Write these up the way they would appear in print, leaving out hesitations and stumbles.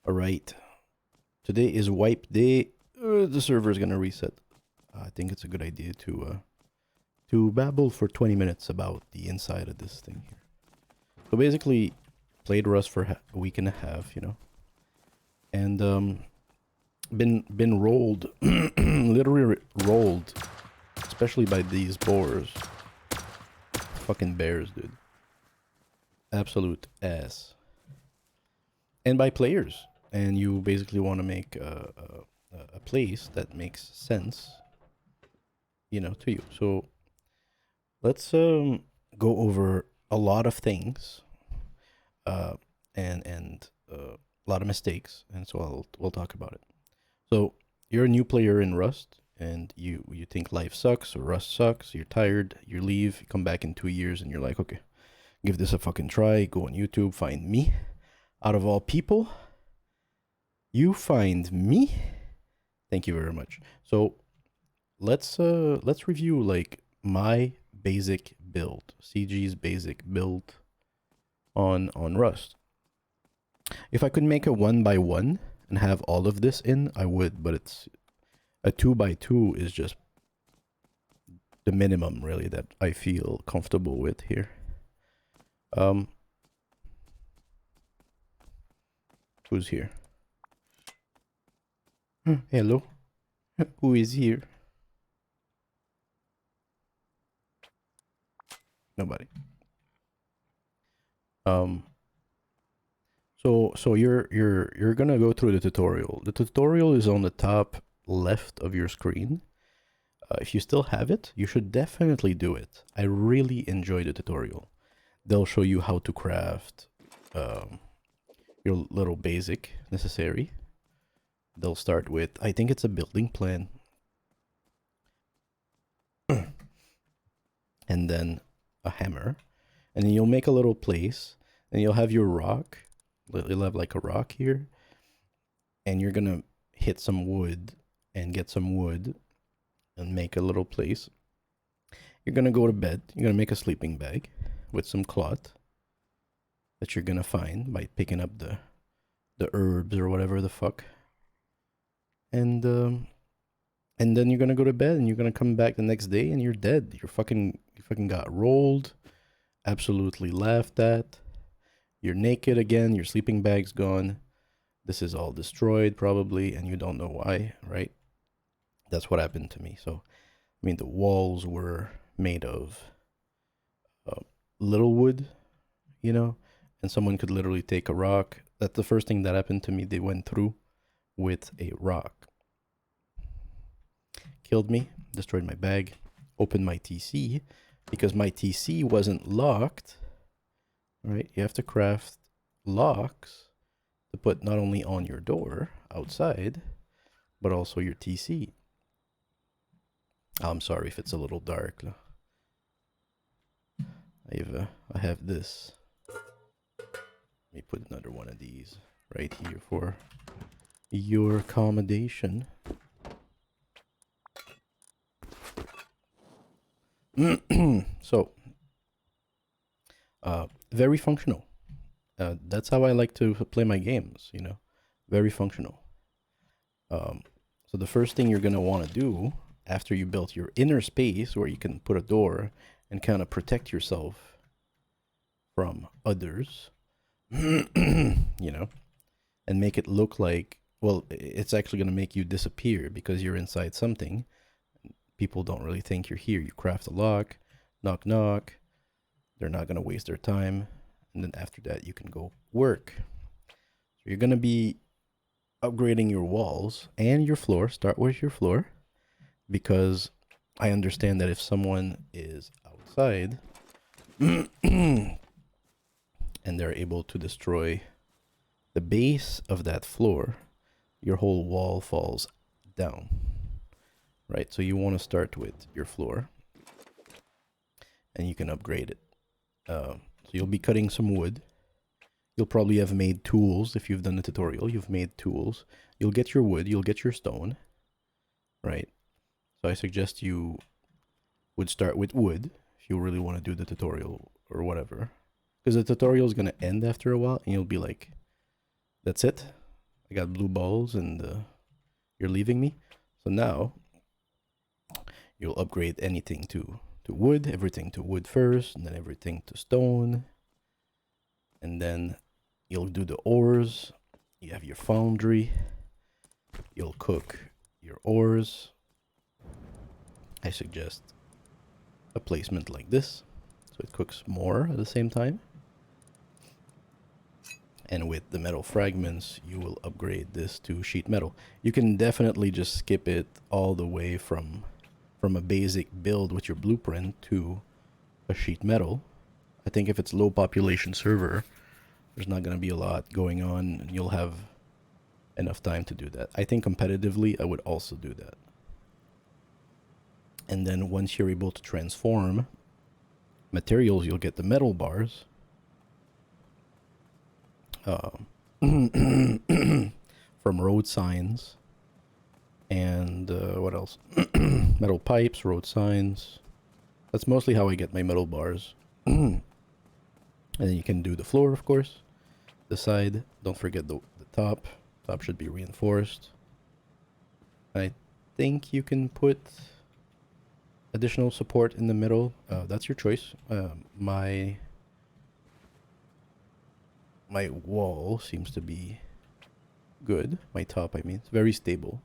Alright, today is wipe day. The server is gonna reset. I think it's a good idea to babble for 20 minutes about the inside of this thing here. So basically, played Rust for a week and a half, and been rolled, literally rolled, especially by these boars. Fucking bears, dude. Absolute ass. And by players. And you basically want to make a place that makes sense, to you. So let's go over a lot of things, and a lot of mistakes, and so we'll talk about it. So you're a new player in Rust, and you think life sucks or Rust sucks. You're tired. You leave. You come back in 2 years, and you're like, okay, give this a fucking try. Go on YouTube, find me. Out of all people, you find me. Thank you very much. So let's review like my basic build, CG's basic build on Rust. If I could make a 1x1 and have all of this in, I would, but it's a 2x2 is just the minimum really that I feel comfortable with here. Who's here? Hello? Who is here? Nobody. So you're gonna go through the tutorial. The tutorial is on the top left of your screen. If you still have it, you should definitely do it. I really enjoy the tutorial. They'll show you how to craft your little basic necessary. They'll start with, I think it's a building plan. And then a hammer. And then you'll make a little place. And you'll have your rock. You'll have like a rock here. And you're gonna hit some wood and get some wood and make a little place. You're gonna go to bed. You're gonna make a sleeping bag with some cloth that you're gonna find by picking up the herbs or whatever the fuck. And then you're gonna go to bed and you're gonna come back the next day and you're dead. You fucking got rolled, absolutely laughed at. You're naked again, your sleeping bag's gone. This is all destroyed probably, and you don't know why, right? That's what happened to me. So, I mean, the walls were made of little wood, and someone could literally take a rock. That's the first thing that happened to me. They went through with a rock. Killed me, destroyed my bag, opened my TC, because my TC wasn't locked, right? You have to craft locks to put not only on your door outside, but also your TC. I'm sorry if it's a little dark. I have this. Let me put another one of these right here for your accommodation. So, very functional. That's how I like to play my games, very functional. So the first thing you're going to want to do after you built your inner space where you can put a door and kind of protect yourself from others, and make it look like, well, it's actually going to make you disappear because you're inside something. People don't really think you're here. You craft a lock, knock, knock. They're not going to waste their time. And then after that, you can go work. So you're going to be upgrading your walls and your floor. Start with your floor, because I understand that if someone is outside and they're able to destroy the base of that floor, your whole wall falls down. Right, so you want to start with your floor, and you can upgrade it. So you'll be cutting some wood. You'll probably have made tools. If you've done the tutorial, you've made tools. You'll get your wood, you'll get your stone, right? So I suggest you would start with wood if you really want to do the tutorial or whatever. Because the tutorial is going to end after a while, and you'll be like, that's it? I got blue balls and you're leaving me. So now you'll upgrade anything to wood, everything to wood first, and then everything to stone. And then you'll do the ores. You have your foundry. You'll cook your ores. I suggest a placement like this, so it cooks more at the same time. And with the metal fragments, you will upgrade this to sheet metal. You can definitely just skip it all the way from a basic build with your blueprint to a sheet metal. I think if it's low population server, there's not going to be a lot going on and you'll have enough time to do that. I think competitively, I would also do that. And then once you're able to transform materials, you'll get the metal bars. From road signs and what else? Metal pipes, road signs. That's mostly how I get my metal bars. And then you can do the floor, of course. The side, don't forget the top. Top should be reinforced. I think you can put additional support in the middle. That's your choice. My wall seems to be good. My top, I mean, it's very stable.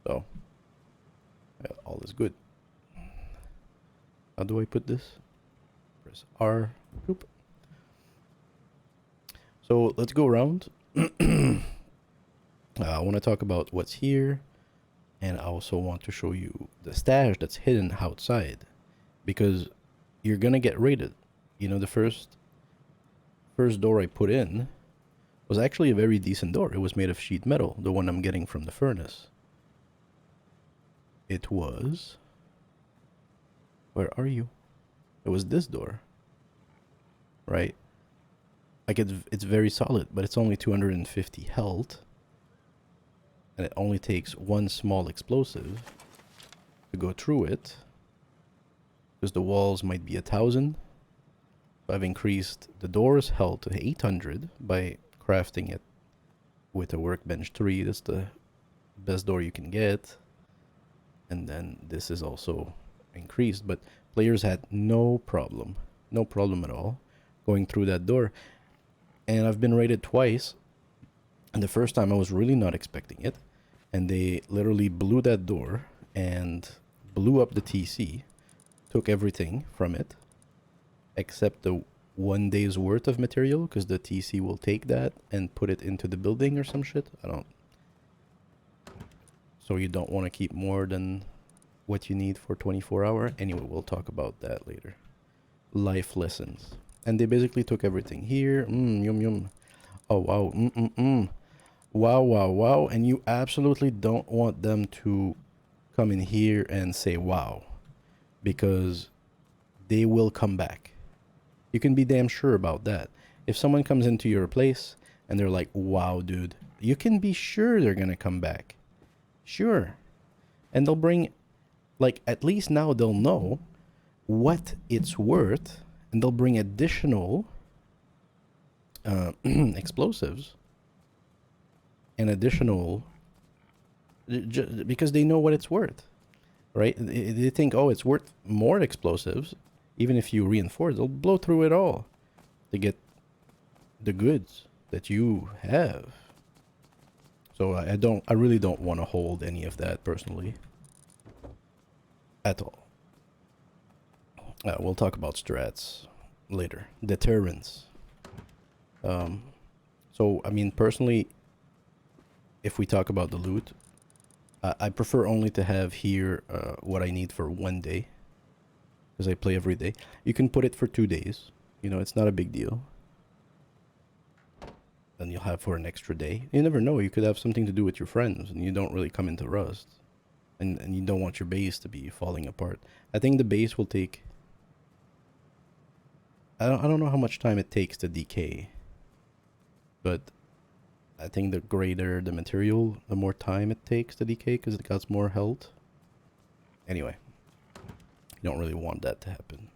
So, all is good. How do I put this? Press R. Oop. So let's go around. I want to talk about what's here, and I also want to show you the stash that's hidden outside, because you're gonna get raided. You know, the first door I put in was actually a very decent door. It was made of sheet metal, the one I'm getting from the furnace. It was... Where are you? It was this door. Right? Like, it's very solid, but it's only 250 health. And it only takes one small explosive to go through it. Because the walls might be 1,000. So I've increased the door's health to 800 by crafting it with a workbench 3. That's the best door you can get. And then this is also increased, but players had no problem at all going through that door. And I've been raided twice, and the first time I was really not expecting it, and they literally blew that door and blew up the TC, took everything from it except the 1 day's worth of material, because the TC will take that and put it into the building or some shit. So you don't want to keep more than what you need for 24-hour. Anyway, we'll talk about that later. Life lessons. And they basically took everything here. Yum yum. Oh wow. Wow, wow, wow. And you absolutely don't want them to come in here and say wow, because they will come back. You can be damn sure about that. If someone comes into your place and they're like, wow, dude, you can be sure they're gonna come back. Sure. And they'll bring, like, at least now they'll know what it's worth, and they'll bring additional explosives and additional, because they know what it's worth, right? They think, oh, it's worth more explosives. Even if you reinforce, they'll blow through it all to get the goods that you have. So I really don't want to hold any of that personally at all. We'll talk about strats later. Deterrence. So I mean, personally, if we talk about the loot, I prefer only to have here what I need for 1 day, because I play every day. You can put it for 2 days. You know, it's not a big deal. Then you'll have for an extra day. You never know. You could have something to do with your friends, and you don't really come into Rust. And you don't want your base to be falling apart. I think the base will take... I don't know how much time it takes to decay. But I think the greater the material, the more time it takes to decay, because it got more health. Anyway. You don't really want that to happen.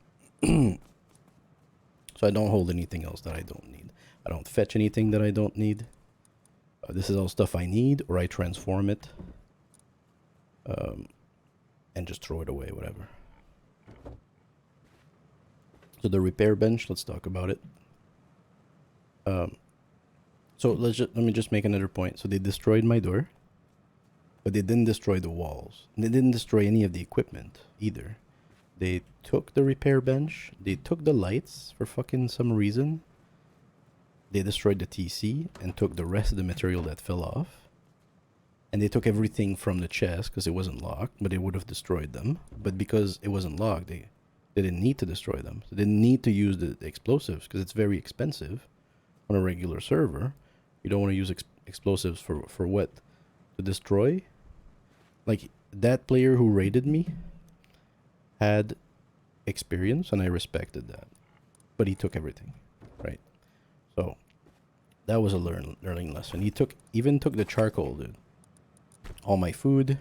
So I don't hold anything else that I don't need. I don't fetch anything that I don't need. This is all stuff I need, or I transform it and just throw it away, whatever. So the repair bench, let's talk about it. So let me just make another point. So they destroyed my door, but they didn't destroy the walls. They didn't destroy any of the equipment either. They took the repair bench. They took the lights for fucking some reason. They destroyed the TC and took the rest of the material that fell off. And they took everything from the chest because it wasn't locked, but they would have destroyed them. But because it wasn't locked, they didn't need to destroy them. So they didn't need to use the explosives because it's very expensive on a regular server. You don't want to use explosives for what? To destroy? Like, that player who raided me had experience, and I respected that. But he took everything, right? So that was a learning lesson. He even took the charcoal, dude. All my food,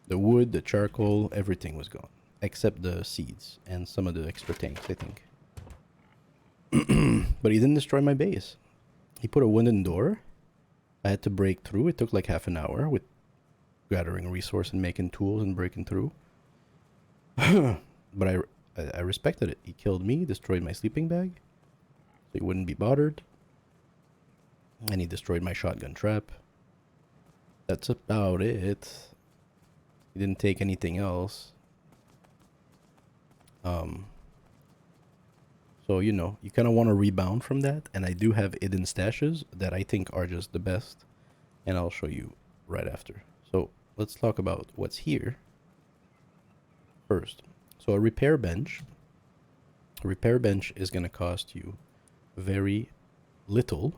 the wood, the charcoal, everything was gone. Except the seeds and some of the extra tanks, I think. But he didn't destroy my base. He put a wooden door. I had to break through. It took like half an hour with gathering resource and making tools and breaking through. But I respected it. He killed me, destroyed my sleeping bag, so he wouldn't be bothered. And he destroyed my shotgun trap. That's about it. He didn't take anything else. So, you know, you kind of want to rebound from that. And I do have hidden stashes that I think are just the best. And I'll show you right after. So let's talk about what's here first. So a repair bench. A repair bench is going to cost you very little.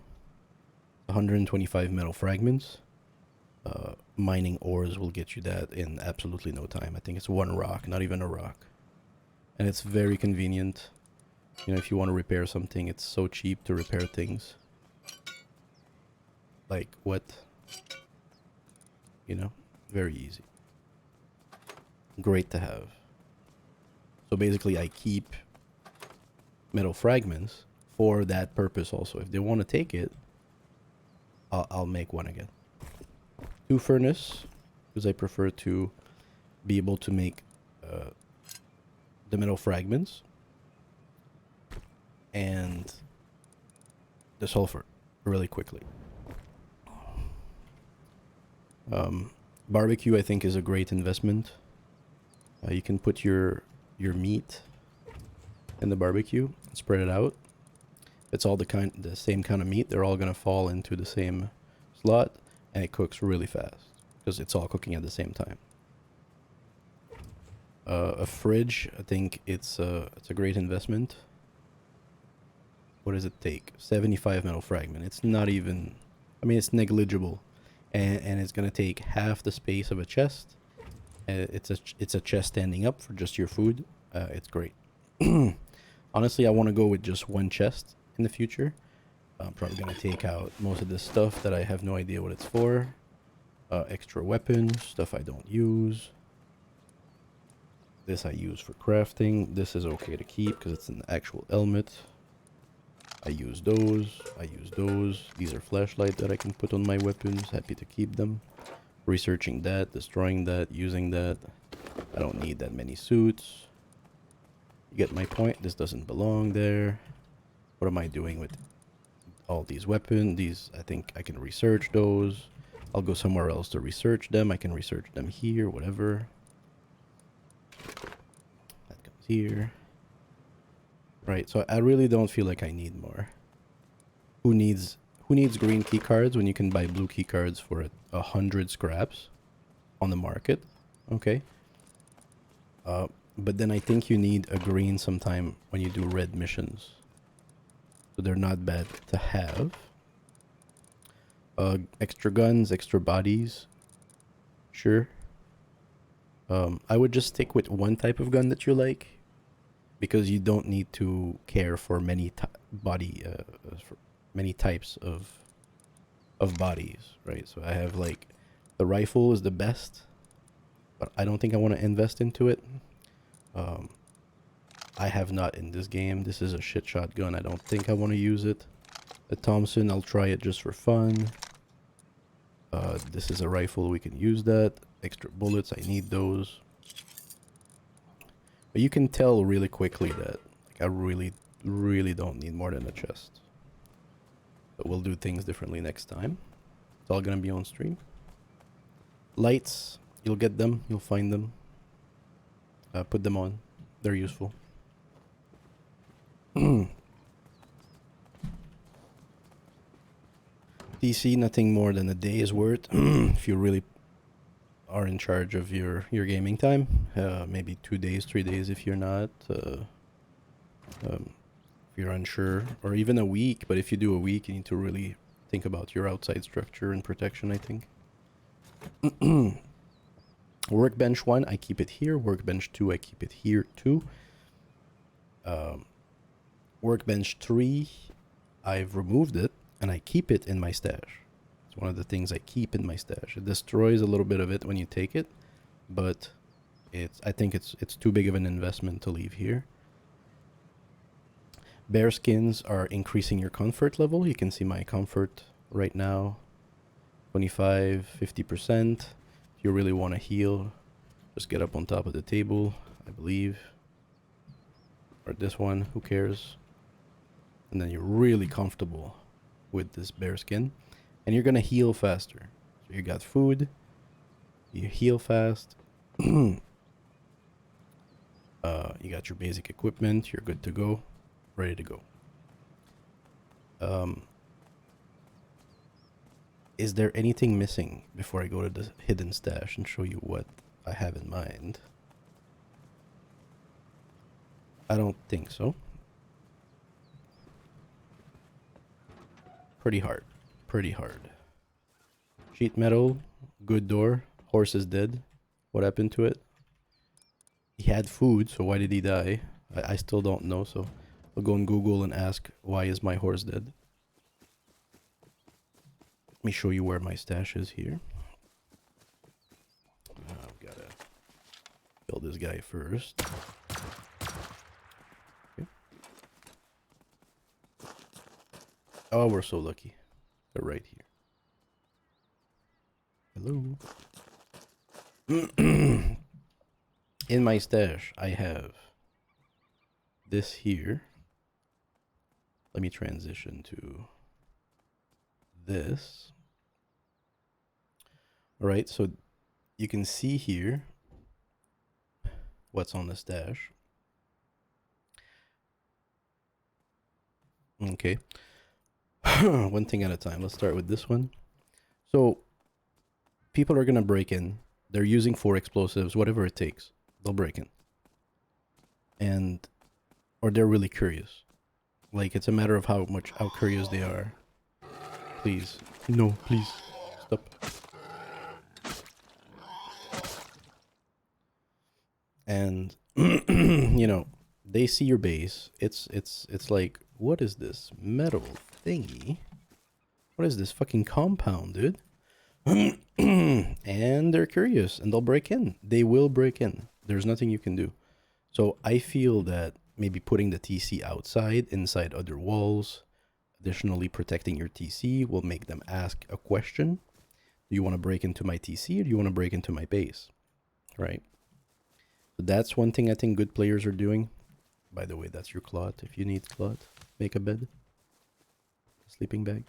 125 metal fragments. Mining ores will get you that in absolutely no time. I think it's one rock, not even a rock. And it's very convenient. You know, if you want to repair something, it's so cheap to repair things. Like, what? You know, very easy. Great to have. So basically, I keep metal fragments for that purpose also. If they want to take it, I'll make one again. 2 furnace, because I prefer to be able to make the metal fragments. And the sulfur really quickly. Barbecue, I think, is a great investment. You can put your meat in the barbecue, spread it out. It's all the same kind of meat. They're all gonna fall into the same slot, and it cooks really fast because it's all cooking at the same time. A fridge, I think it's a great investment. What does it take? 75 metal fragment. It's not even, I mean, it's negligible, and it's gonna take half the space of a chest. It's a chest standing up for just your food. It's great. Honestly, I want to go with just one chest in the future. I'm probably gonna take out most of this stuff that I have no idea what it's for. Extra weapons, stuff I don't use. This I use for crafting. This is okay to keep because it's an actual helmet. I use those. These are flashlights that I can put on my weapons. Happy to keep them. Researching that, destroying that, using that. I don't need that many suits. You get my point? This doesn't belong there. What am I doing with all these weapons? These, I think I can research those. I'll go somewhere else to research them. I can research them here, whatever. That comes here. Right, so I really don't feel like I need more. Who needs green key cards when you can buy blue key cards for 100 scraps on the market? Okay. But then I think you need a green sometime when you do red missions. So they're not bad to have. Extra guns, extra bodies. Sure. I would just stick with one type of gun that you like, because you don't need to care for many many types of bodies, right? So I have, like, the rifle is the best, but I don't think I want to invest into it. I have not in this game. This is a shit shotgun. I don't think I want to use it. The Thompson, I'll try it just for fun. This is a rifle, we can use that. Extra bullets, I need those. But you can tell really quickly that like I really don't need more than a chest. But we'll do things differently next time. It's all gonna be on stream. Lights, you'll get them, you'll find them. Put them on, they're useful. DC, nothing more than a day's worth. If you really are in charge of your gaming time, maybe 2 days, 3 days if you're not. If you're unsure, or even a week, but if you do a week, you need to really think about your outside structure and protection, I think. Workbench 1, I keep it here. Workbench 2, I keep it here too. Workbench 3, I've removed it and I keep it in my stash. It's one of the things I keep in my stash. It destroys a little bit of it when you take it, but I think it's too big of an investment to leave here. Bear skins are increasing your comfort level. You can see my comfort right now, 25, 50%. If you really want to heal, just get up on top of the table, I believe. Or this one, who cares? And then you're really comfortable with this bear skin. And you're going to heal faster. So you got food, you heal fast. You got your basic equipment, you're good to go. Ready to go. Is there anything missing before I go to the hidden stash and show you what I have in mind? I don't think so. Pretty hard. Pretty hard. Sheet metal. Good door. Horse is dead. What happened to it? He had food, so why did he die? I still don't know, so I'll go on Google and ask, why is my horse dead? Let me show you where my stash is here. I've got to kill this guy first. Okay. Oh, we're so lucky. They're right here. Hello. In my stash, I have this here. Let me transition to this. All right, so you can see here what's on the stash. Okay. One thing at a time. Let's start with this one. So people are going to break in. They're using 4 explosives, whatever it takes. They'll break in. Or they're really curious. Like, it's a matter of how curious they are. Please. No, please. Stop. And, you know, they see your base. It's like, what is this metal thingy? What is this fucking compound, dude? And they're curious, and they'll break in. They will break in. There's nothing you can do. So I feel that maybe putting the TC outside, inside other walls, additionally protecting your TC will make them ask a question. Do you want to break into my TC or do you want to break into my base? Right? So that's one thing I think good players are doing. By the way, that's your cloth. If you need cloth, make a bed. Sleeping bag.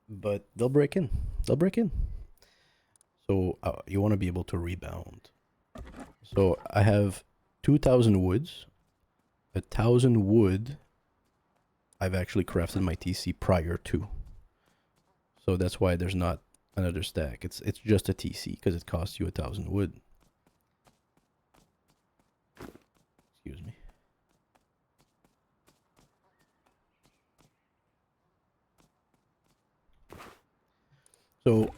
But they'll break in. They'll break in. So you want to be able to rebound. So I have 2,000 woods. 1,000 wood. I've actually crafted my TC prior to. So that's why there's not another stack. It's just a TC because it costs you 1,000 wood. Excuse me. So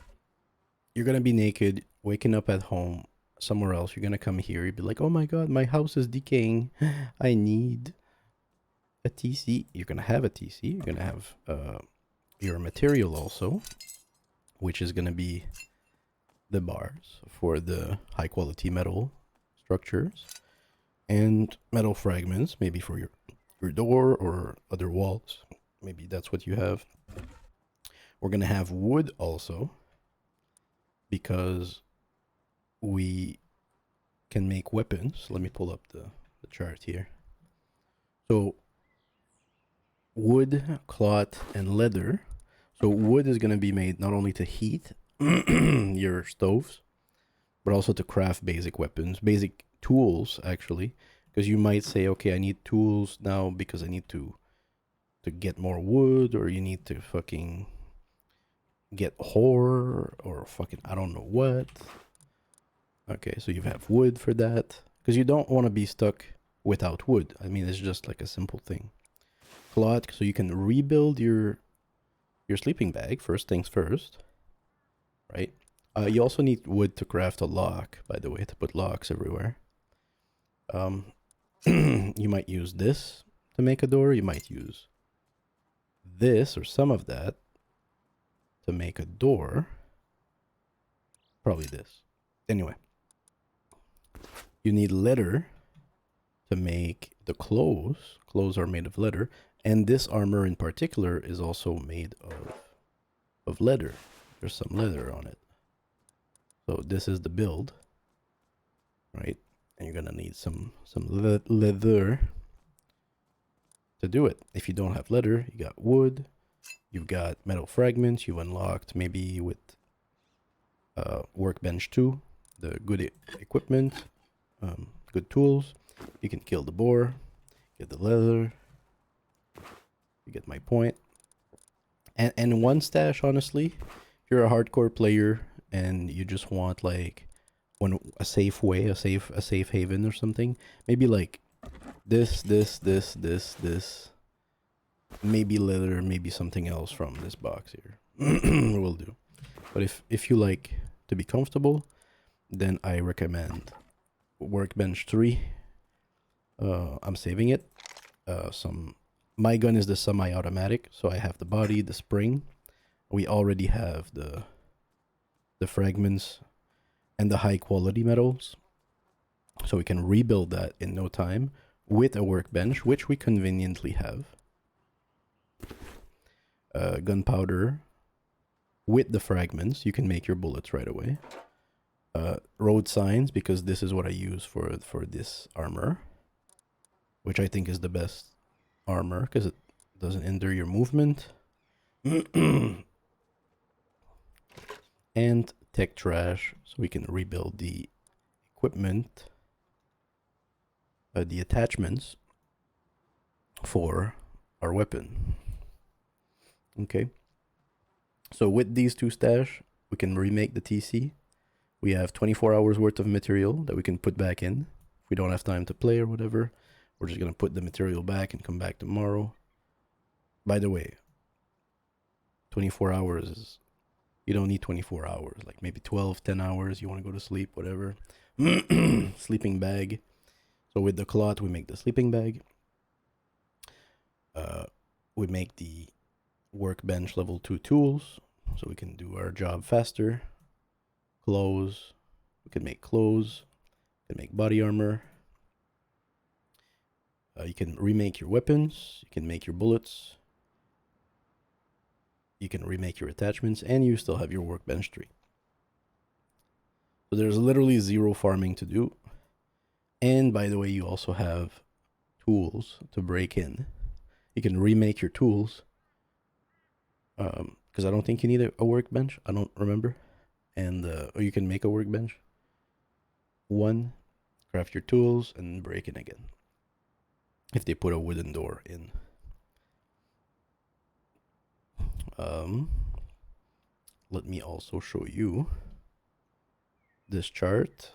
you're gonna be naked, waking up at home somewhere else. You're gonna come here. You'd be like, "Oh my god, my house is decaying. I need a TC." You're gonna have a TC. You're gonna have your material also, which is gonna be the bars for the high quality metal structures and metal fragments, maybe for your door or other walls. Maybe that's what you have. We're gonna have wood also, because we can make weapons. Let me pull up the chart here. So wood, cloth, and leather. So wood is gonna be made not only to heat your stoves, but also to craft basic weapons, basic tools actually. Because you might say, okay, I need tools now because I need to get more wood, or you need to fucking get ore, or fucking I don't know what. Okay, so you have wood for that, because you don't want to be stuck without wood. I mean, it's just like a simple thing. Cloth, so you can rebuild your sleeping bag. First things first, right? You also need wood to craft a lock, by the way, to put locks everywhere. You might use this to make a door. You might use this or some of that to make a door. Probably this. Anyway, you need leather to make the clothes. Clothes are made of leather, and this armor in particular is also made of leather. There's some leather on it. So this is the build, right? And you're gonna need some leather to do it. If you don't have leather, you got wood, you've got metal fragments you've unlocked maybe with workbench 2, the good equipment, good tools. You can kill the boar, get the leather. You get my point. And one stash, honestly, if you're a hardcore player and you just want like a safe way, a safe haven or something, maybe like this, maybe leather, maybe something else from this box here will do. But if you like to be comfortable, then I recommend workbench 3. I'm saving it. My gun is the semi-automatic, so I have the body, the spring. We already have the fragments and the high quality metals, so we can rebuild that in no time with a workbench, which we conveniently have. Gunpowder with the fragments, you can make your bullets right away. Road signs, because this is what I use for this armor, which I think is the best armor because it doesn't hinder your movement. And tech trash, so we can rebuild the equipment, the attachments for our weapon. Okay, so with these 2 stash, we can remake the TC. We have 24 hours worth of material that we can put back in. If we don't have time to play or whatever, we're just gonna put the material back and come back tomorrow. By the way, 24 hours is, you don't need 24 hours, like maybe 12, 10 hours. You want to go to sleep, whatever. Sleeping bag. So with the cloth, we make the sleeping bag. We make the workbench level 2 tools, so we can do our job faster. Clothes. We can make clothes. We can make body armor. You can remake your weapons. You can make your bullets. You can remake your attachments, and you still have your workbench 3. So there's literally 0 farming to do. And by the way, you also have tools to break in. You can remake your tools. Because I don't think you need a workbench. I don't remember. And or you can make a workbench. 1, craft your tools, and break in again. If they put a wooden door in. Let me also show you this chart.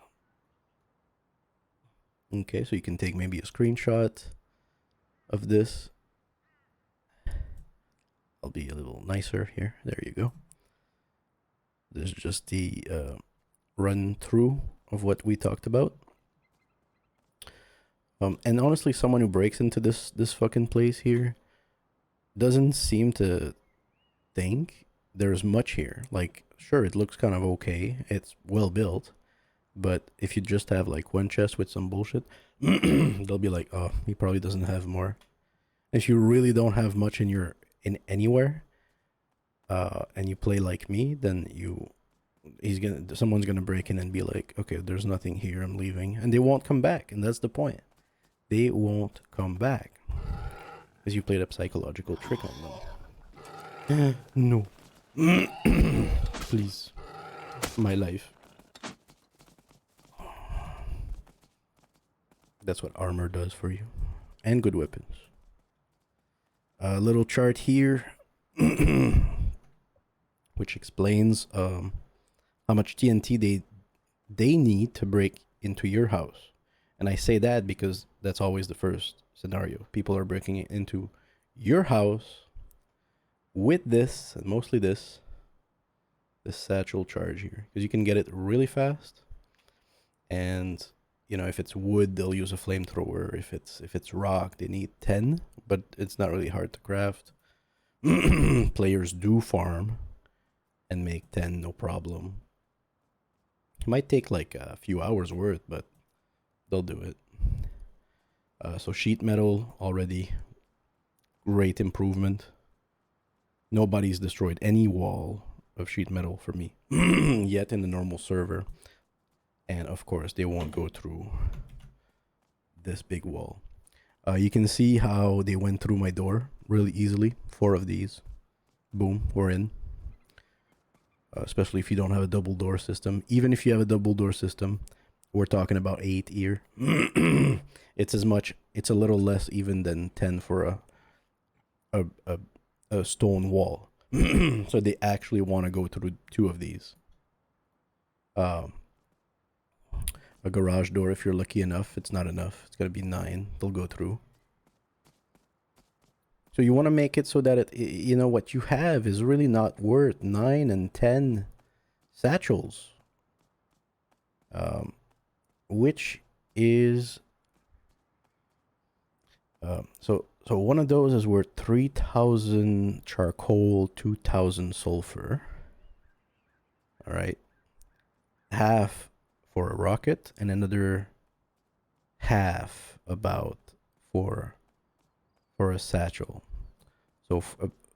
Okay, so you can take maybe a screenshot of this. I'll be a little nicer here. There you go. This is just the run through of what we talked about. And honestly, someone who breaks into this fucking place here doesn't seem to think there's much here. Like, sure, it looks kind of okay. It's well built. But if you just have like one chest with some bullshit, they'll be like, oh, he probably doesn't have more. If you really don't have much in anywhere, and you play like me, then someone's gonna break in and be like, okay, there's nothing here, I'm leaving, and they won't come back, and that's the point. They won't come back because you played a psychological trick on them. No. Please. My life. That's what armor does for you. And good weapons. A little chart here which explains how much TNT they need to break into your house. And I say that because that's always the first scenario. People are breaking into your house with this, and mostly this satchel charge here, because you can get it really fast. And you know, if it's wood, they'll use a flamethrower. If it's rock, they need 10, but it's not really hard to craft. Players do farm and make 10 no problem. It might take like a few hours worth, but they'll do it. So sheet metal already, great improvement. Nobody's destroyed any wall of sheet metal for me yet in the normal server. And of course, they won't go through this big wall. You can see how they went through my door really easily. 4 of these. Boom, we're in. Especially if you don't have a double door system. Even if you have a double door system, we're talking about 8 here. It's a little less even than 10 for a stone wall. So they actually want to go through 2 of these. A garage door, if you're lucky enough, it's not enough. It's gonna be 9. They'll go through. So you want to make it so that you know, what you have is really not worth 9 and 10 satchels. Which is so one of those is worth 3,000 charcoal, 2,000 sulfur. All right, half for a rocket, and another half about for a satchel. So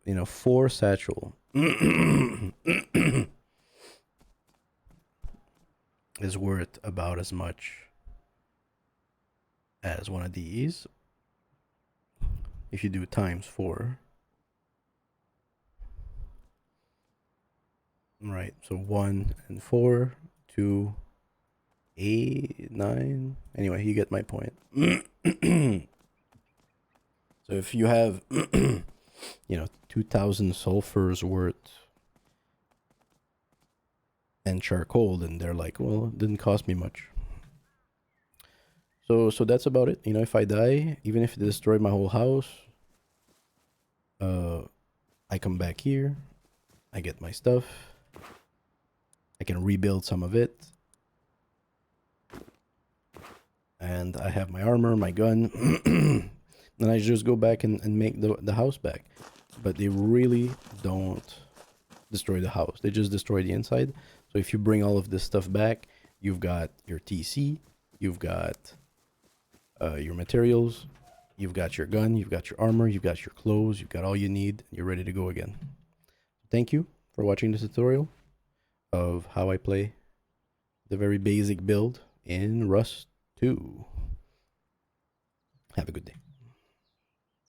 you know, 4 satchel is worth about as much as one of these if you do times 4. Right, so 1 and 4, 2, 8, 9. Anyway, you get my point. So if you have, you know, 2,000 sulfurs worth and charcoal, then they're like, well, it didn't cost me much. So that's about it. You know, if I die, even if they destroy my whole house, I come back here, I get my stuff, I can rebuild some of it, and I have my armor, my gun. Then I just go back and make the house back. But they really don't destroy the house. They just destroy the inside. So if you bring all of this stuff back, you've got your TC, you've got your materials, you've got your gun, you've got your armor, you've got your clothes, you've got all you need. You're ready to go again. Thank you for watching this tutorial of how I play the very basic build in Rust 2. Have a good day.